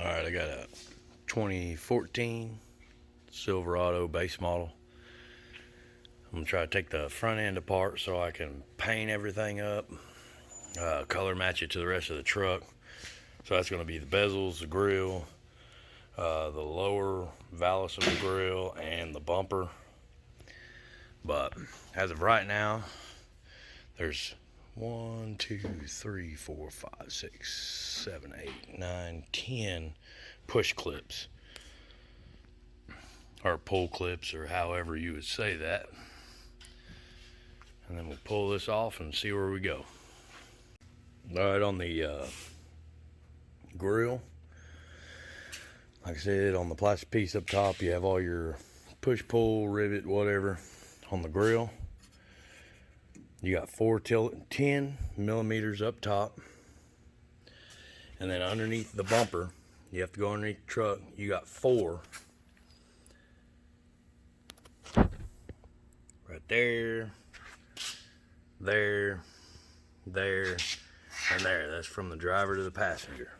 Alright, I got a 2014 Silverado base model. I'm going to try to take the front end apart so I can paint everything up, color match it to the rest of the truck. So that's going to be the bezels, the grill, the lower valance of the grill, and the bumper. But as of right now, there's 1, 2, 3, 4, 5, 6, 7, 8, 9, 10 push clips, or pull clips, or however you would say that. And then we'll pull this off and see where we go. Alright, on the grill, like I said, on the plastic piece up top, you have all your push, pull, rivet, whatever. On the grill, you got 10 millimeters up top, and then underneath the bumper, you have to go underneath the truck, you got 4 right there, there, and there. That's from the driver to the passenger.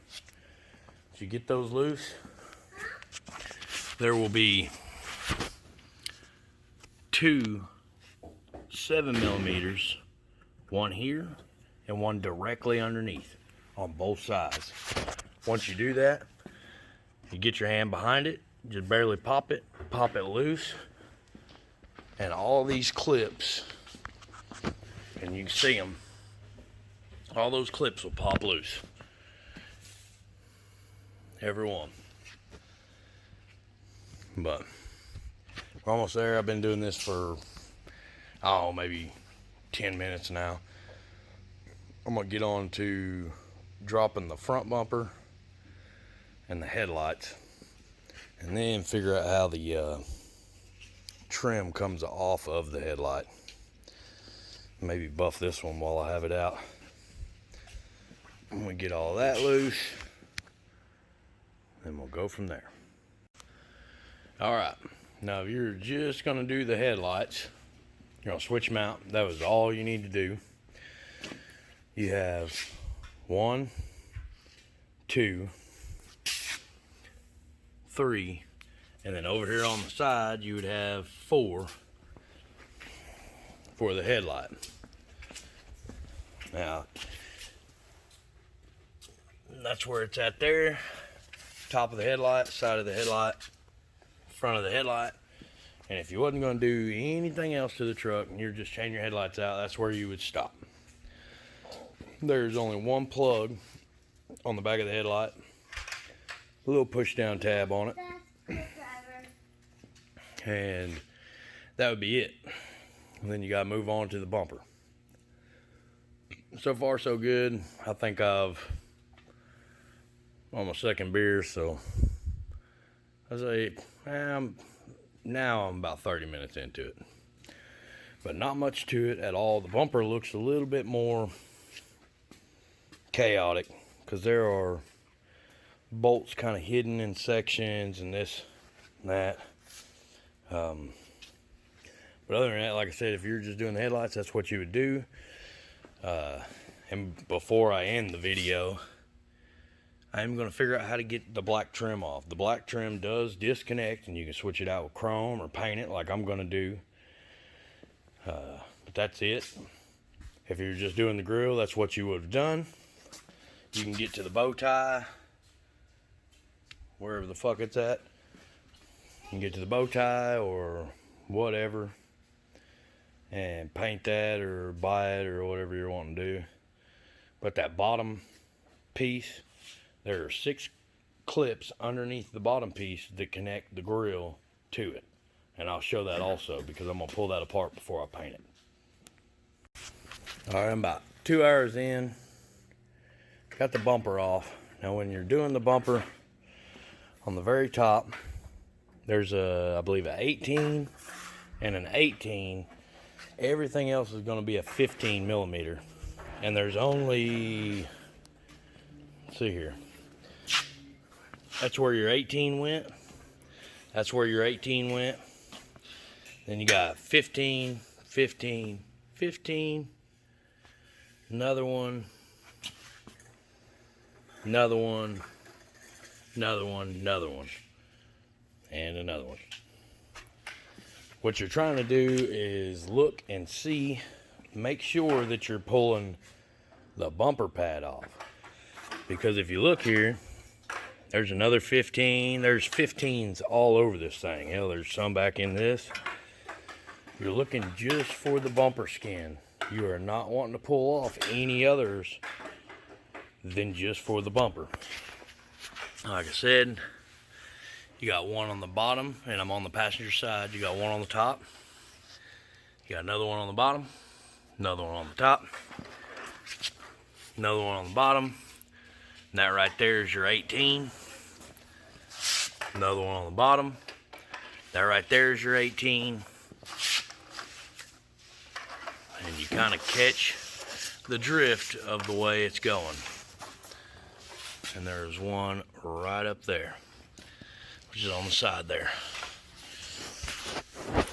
If you get those loose, there will be 2 7 millimeters, one here and one directly underneath on both sides. Once you do that, you get your hand behind it, just barely pop it loose, and all these clips, and you can see them, all those clips will pop loose, every one. But we're almost there. I've been doing this for, oh, maybe 10 minutes now. I'm gonna get on to dropping the front bumper and the headlights, and then figure out how the trim comes off of the headlight. Maybe buff this one while I have it out. I'm gonna get all that loose, and we'll go from there. Alright, now if you're just gonna do the headlights, you're gonna switch them out. That was all you need to do. You have 1, 2, 3, and then over here on the side you would have 4 for the headlight. Now that's where it's at there. Top of the headlight, side of the headlight, front of the headlight. And if you wasn't going to do anything else to the truck and you're just changing your headlights out, that's where you would stop. There's only one plug on the back of the headlight, a little push down tab on it, and that would be it. And then you got to move on to the bumper. So far so good. I think I've on my second beer, so I say now I'm about 30 minutes into it, but not much to it at all. The bumper looks a little bit more chaotic because there are bolts kind of hidden in sections and this and that. But other than that, like I said, if you're just doing the headlights, that's what you would do. And before I end the video, I'm going to figure out how to get the black trim off. The black trim does disconnect, and you can switch it out with chrome or paint it like I'm going to do. But that's it. If you're just doing the grill, that's what you would have done. You can get to the bow tie, wherever the fuck it's at. You can get to the bow tie or whatever and paint that or buy it or whatever you're wanting to do. But that bottom piece, there are 6 clips underneath the bottom piece that connect the grill to it. And I'll show that also because I'm going to pull that apart before I paint it. Alright, I'm about 2 hours in. Got the bumper off. Now when you're doing the bumper, on the very top, there's I believe an 18 and an 18. Everything else is going to be a 15 millimeter. And there's only, let's see here, that's where your 18 went. That's where your 18 went. Then you got 15, 15, 15, another one, another one, another one, and another one. What you're trying to do is look and see, make sure that you're pulling the bumper pad off. Because if you look here, there's another 15. There's 15s all over this thing. Hell, there's some back in this. You're looking just for the bumper skin. You are not wanting to pull off any others than just for the bumper. Like I said, you got one on the bottom, and I'm on the passenger side. You got one on the top. You got another one on the bottom, another one on the top, another one on the bottom. And that right there is your 18. Another one on the bottom. That right there is your 18. And you kind of catch the drift of the way it's going. And there's one right up there, which is on the side there.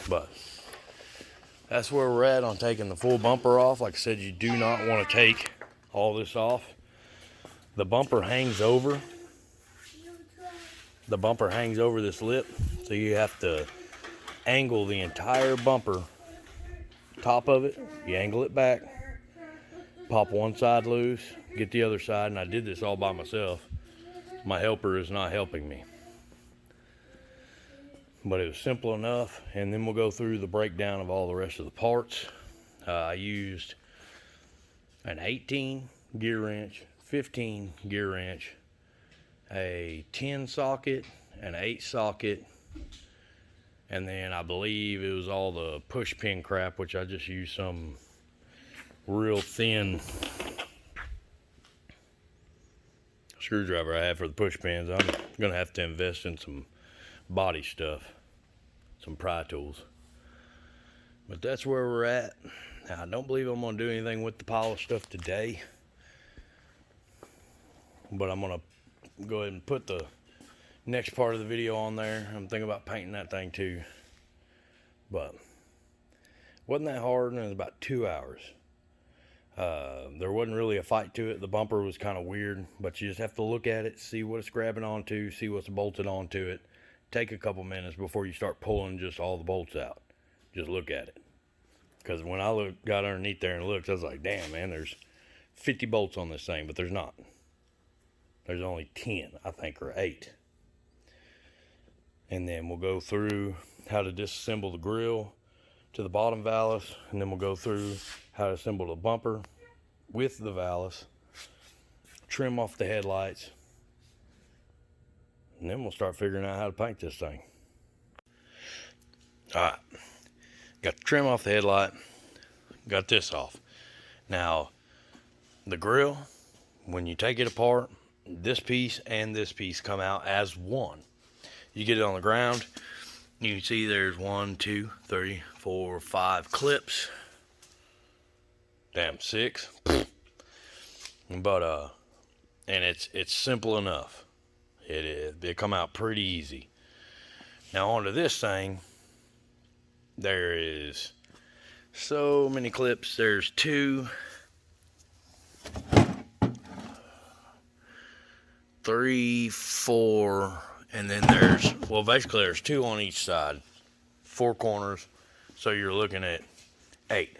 But that's where we're at on taking the full bumper off. Like I said, you do not want to take all this off. The bumper hangs over. The bumper hangs over this lip, so you have to angle the entire bumper, top of it. You angle it back, pop one side loose, get the other side, and I did this all by myself. My helper is not helping me. But it was simple enough, and then we'll go through the breakdown of all the rest of the parts. I used an 18 gear wrench, 15 gear wrench, a 10 socket, an 8 socket, and then I believe it was all the push pin crap, which I just used some real thin screwdriver I have for the push pins. I'm gonna have to invest in some body stuff, some pry tools. But that's where we're at. Now, I don't believe I'm gonna do anything with the polish stuff today, but I'm gonna go ahead and put the next part of the video on there. I'm thinking about painting that thing too, but wasn't that hard, and it was about 2 hours. There wasn't really a fight to it. The bumper was kind of weird, but you just have to look at it, see what it's grabbing onto, see what's bolted onto it. Take a couple minutes before you start pulling just all the bolts out. Just look at it. Because when I got underneath there and looked, I was like, damn, man, there's 50 bolts on this thing, but there's not. There's only 10, I think, or 8. And then we'll go through how to disassemble the grill to the bottom valves, and then we'll go through how to assemble the bumper with the valves, trim off the headlights, and then we'll start figuring out how to paint this thing. Alright, got the trim off the headlight, got this off. Now, the grill, when you take it apart, this piece and this piece come out as one. You get it on the ground, you can see there's 1, 2, 3, 4, 5 clips. Damn, 6. But and it's simple enough. It is. They come out pretty easy. Now onto this thing, there is so many clips. There's 2, 3, 4, and then there's, well, basically there's 2 on each side, 4 corners, so you're looking at 8.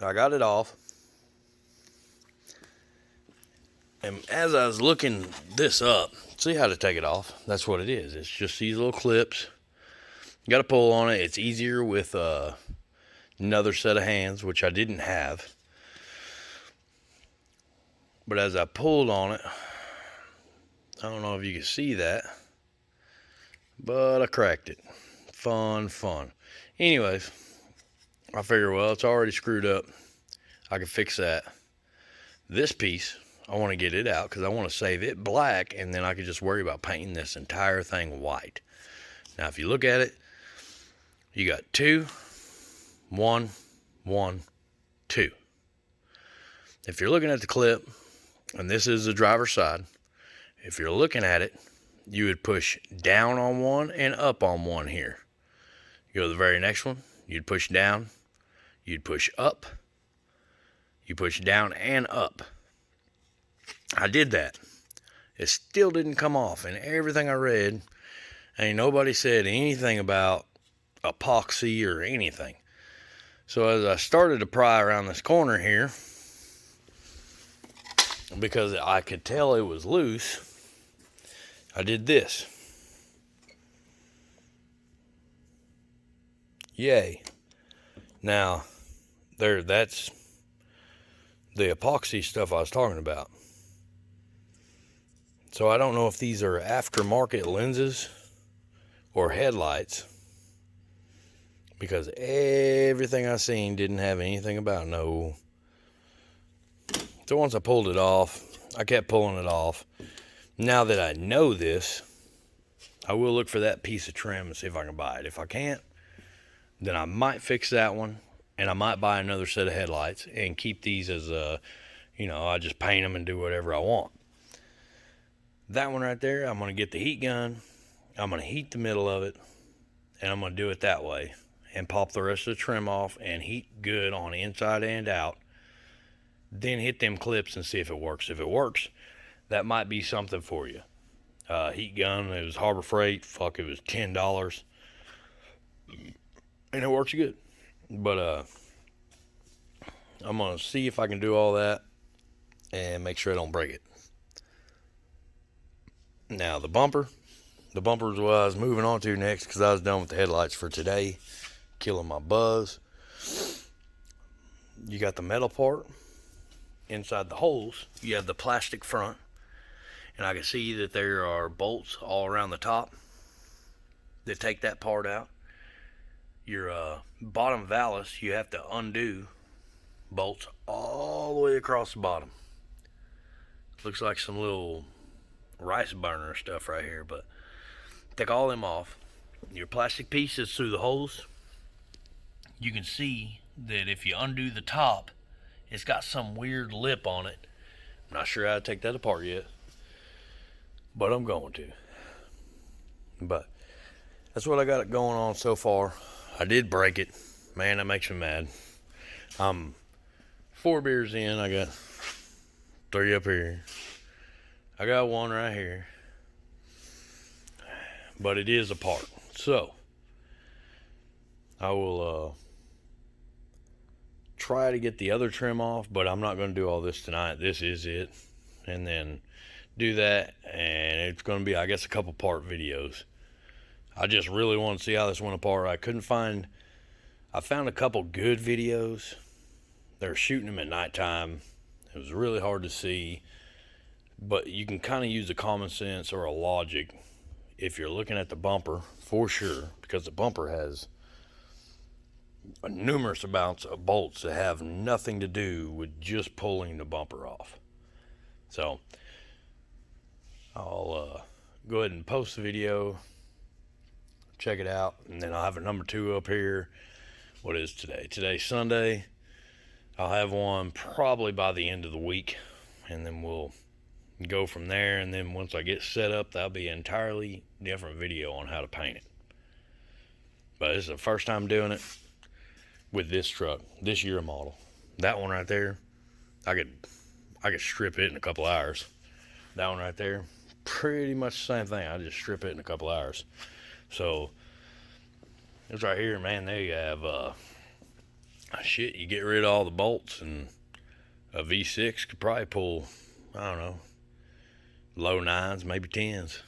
I got it off, and as I was looking this up, see how to take it off. That's what it is. It's just these little clips. You got to pull on it. It's easier with another set of hands, which I didn't have. But as I pulled on it, I don't know if you can see that, but I cracked it. Fun. Anyways, I figure, well, it's already screwed up. I can fix that. This piece, I want to get it out because I want to save it black, and then I can just worry about painting this entire thing white. Now, if you look at it, you got 2, 1, 1, 2. If you're looking at the clip, and this is the driver's side, if you're looking at it, you would push down on one and up on one here. You go to the very next one, you'd push down, you'd push up, you push down and up. I did that. It still didn't come off, and everything I read, ain't nobody said anything about epoxy or anything. So as I started to pry around this corner here, because I could tell it was loose, I did this. Yay. Now, that's the epoxy stuff I was talking about. So I don't know if these are aftermarket lenses or headlights, because everything I seen didn't have anything about no. So once I pulled it off, I kept pulling it off. Now that I know this, I will look for that piece of trim and see if I can buy it. If I can't, then I might fix that one, and I might buy another set of headlights and keep these as I just paint them and do whatever I want. That one right there, I'm going to get the heat gun, I'm going to heat the middle of it, and I'm going to do it that way, and pop the rest of the trim off and heat good on the inside and out. Then hit them clips and see if it works. If it works, that might be something for you. Heat gun, it was Harbor Freight. Fuck, it was $10. And it works good. But I'm going to see if I can do all that and make sure I don't break it. Now, the bumper is what I was moving on to next, because I was done with the headlights for today. Killing my buzz. You got the metal part. Inside the holes, you have the plastic front, and I can see that there are bolts all around the top that take that part out. Your bottom valance, you have to undo bolts all the way across the bottom. Looks like some little rice burner stuff right here, but take all them off. Your plastic pieces through the holes. You can see that if you undo the top, it's got some weird lip on it. I'm not sure how to take that apart yet, but I'm going to. But that's what I got going on so far. I did break it. Man, that makes me mad. I'm 4 beers in. I got 3 up here. I got 1 right here. But it is apart. So I will try to get the other trim off, but I'm not going to do all this tonight. This is it. And then do that, and it's going to be, I guess, a couple part videos. I just really want to see how this went apart. I found a couple good videos. They're shooting them at nighttime. It was really hard to see, but you can kind of use a common sense or a logic if you're looking at the bumper, for sure, because the bumper has numerous amounts of bolts that have nothing to do with just pulling the bumper off. So I'll go ahead and post the video, check it out, and then I'll have a number 2 up here. What is today? Today's Sunday. I'll have one probably by the end of the week, and then we'll go from there. And then once I get set up, that'll be an entirely different video on how to paint it. But this is the first time doing it with this truck, this year model. That one right there, I could strip it in a couple hours. That one right there, pretty much the same thing. I just strip it in a couple hours. So this right here, man, they have shit. You get rid of all the bolts, and a V6 could probably pull, I don't know, low 9s, maybe 10s.